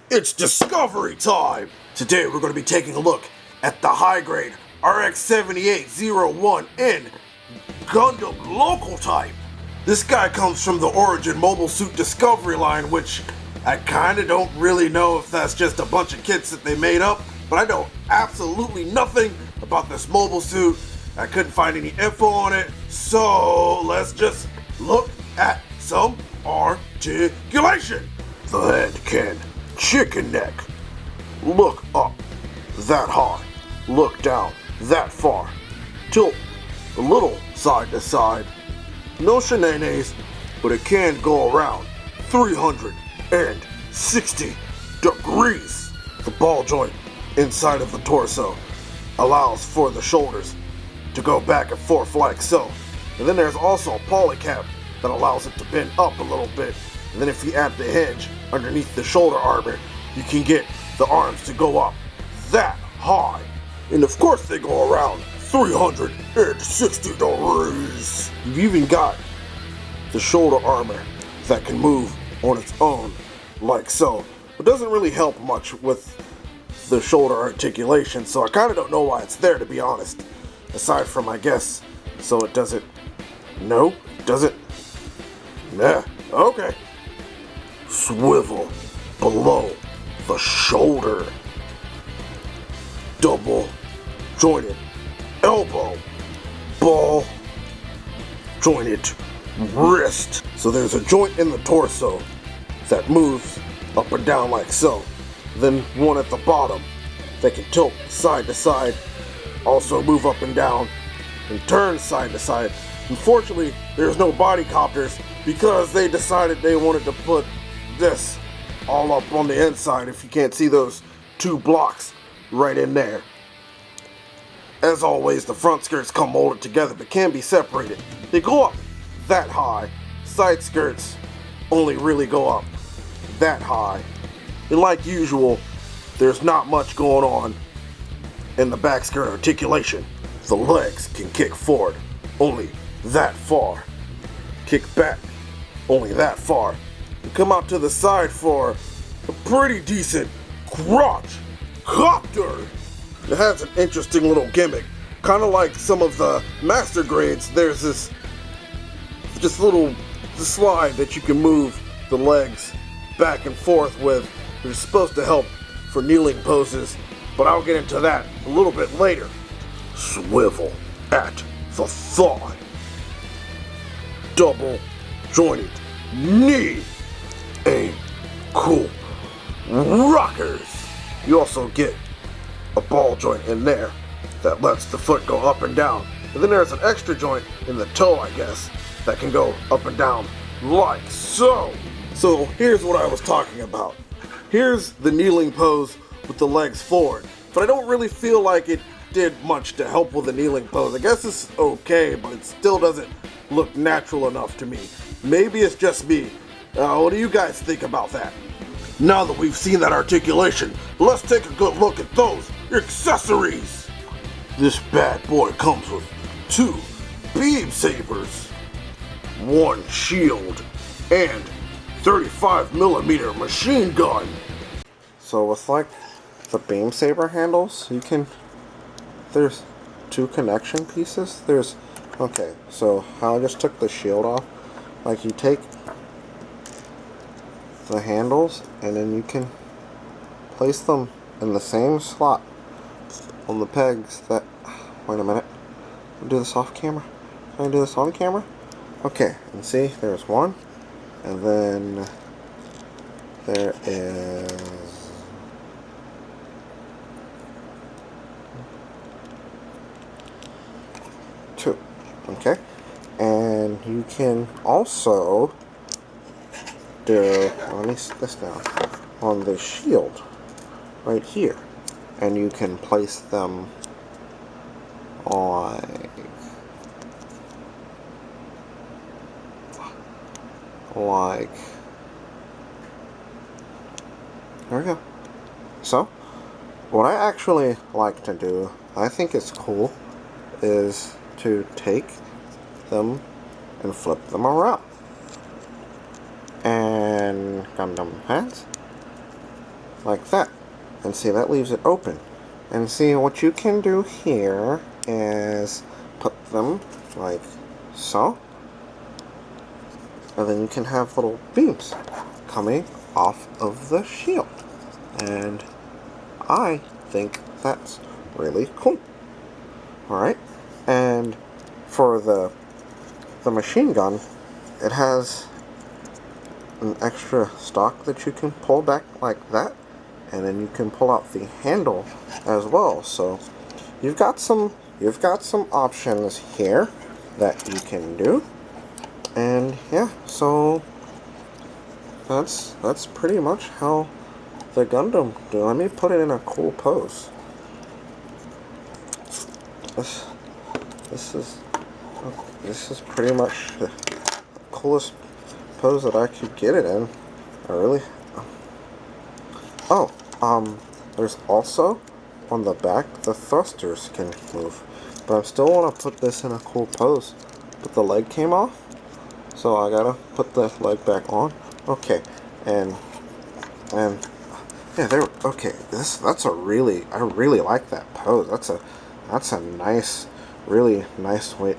It's discovery time! Today we're going to be taking a look at the high-grade RX78-01N Gundam local type. This guy comes from the Origin Mobile Suit Discovery line, which I kinda don't really know if that's just a bunch of kits that they made up, but I know absolutely nothing about this mobile suit. I couldn't find any info on it, so let's just look at some articulation. The head can chicken neck. Look up that high. Look down that far. Tilt a little side to side. No shenanes, but it can go around 360 degrees. The ball joint inside of the torso allows for the shoulders to go back and forth like so. And then there's also a polycap that allows it to bend up a little bit. And then if you add the hinge underneath the shoulder armor, you can get the arms to go up that high. And of course they go around 360 degrees. You've even got the shoulder armor that can move on its own like so. It doesn't really help much with the shoulder articulation, so I kind of don't know why it's there, to be honest. Aside from, I guess, so it doesn't... No? Does it? Nah. Okay. Swivel below the shoulder. Double jointed elbow. Ball jointed wrist. So there's a joint in the torso that moves up and down like so. Then one at the bottom that can tilt side to side, also move up and down, and turn side to side. Unfortunately, there's no body copters because they decided they wanted to put this all up on the inside. If you can't see those two blocks right in there. As always, the front skirts come molded together but can be separated. They go up that high. Side skirts only really go up that high. And like usual, there's not much going on in the back skirt articulation. The legs can kick forward only that far. Kick back only that far. And come out to the side for a pretty decent crotch copter. It has an interesting little gimmick. Kind of like some of the master grades, there's this just little slide that you can move the legs back and forth with. It's supposed to help for kneeling poses, but I'll get into that a little bit later. Swivel at the thigh. Double jointed knee. Ankle rockers. You also get a ball joint in there that lets the foot go up and down. And then there's an extra joint in the toe, I guess, that can go up and down like so. So here's what I was talking about. Here's the kneeling pose with the legs forward, but I don't really feel like it did much to help with the kneeling pose. I guess it's okay, but it still doesn't look natural enough to me. Maybe it's just me. What do you guys think about that? Now that we've seen that articulation, let's take a good look at those accessories. This bad boy comes with 2 beam sabers, 1 shield, and 35mm machine gun. So with like the beam saber handles, there's 2 connection pieces. Okay, so how I just took the shield off, like you take the handles and then you can place them in the same slot on the pegs that, wait a minute, I'll do this off camera. Can I do this on camera? Okay, and see, there's 1. And then there is 2. Okay, and you can also do, let me set this down, on the shield right here, and you can place them like there we go. So what I actually like to do, I think it's cool, is to take them and flip them around. And Gundam hands. like that. And see, that leaves it open. And see, what you can do here is put them like so. And then you can have little beams coming off of the shield. And I think that's really cool. Alright, and for the machine gun, it has an extra stock that you can pull back like that, and then you can pull out the handle as well. So you've got some options here that you can do. And yeah, so that's pretty much how the Gundam do. Let me put it in a cool pose. This is pretty much the coolest pose that I could get it in. There's also on the back the thrusters can move, but I still want to put this in a cool pose. But the leg came off, so I gotta put the leg back on. Okay, and yeah, there. Okay, I really like that pose. That's a nice, really nice weight.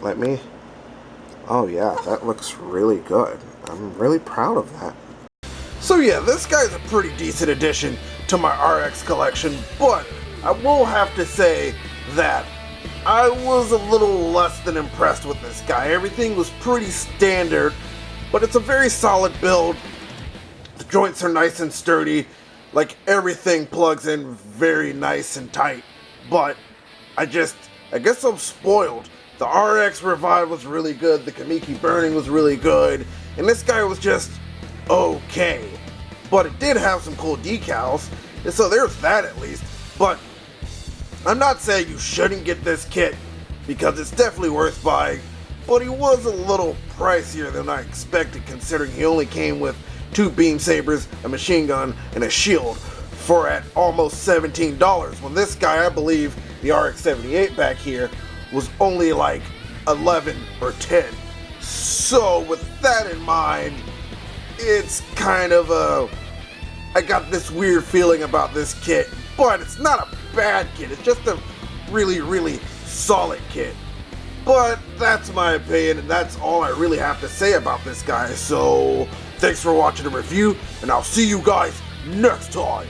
Oh yeah, that looks really good. I'm really proud of that. So yeah, this guy's a pretty decent addition to my RX collection, but I will have to say that I was a little less than impressed with this guy. Everything was pretty standard, but it's a very solid build. The joints are nice and sturdy, like everything plugs in very nice and tight, but I guess I'm spoiled. The RX Revive was really good, the Kamiki Burning was really good, and this guy was just okay. But it did have some cool decals, and so there's that at least. But I'm not saying you shouldn't get this kit, because it's definitely worth buying, but he was a little pricier than I expected, considering he only came with 2 beam sabers, a machine gun, and a shield for at almost $17, when this guy, I believe, the RX78 back here, was only like 11 or 10. So with that in mind, it's kind of I got this weird feeling about this kit, but it's not a bad kit. It's just a really, really solid kit. But that's my opinion, and that's all I really have to say about this guy. So thanks for watching the review, and I'll see you guys next time.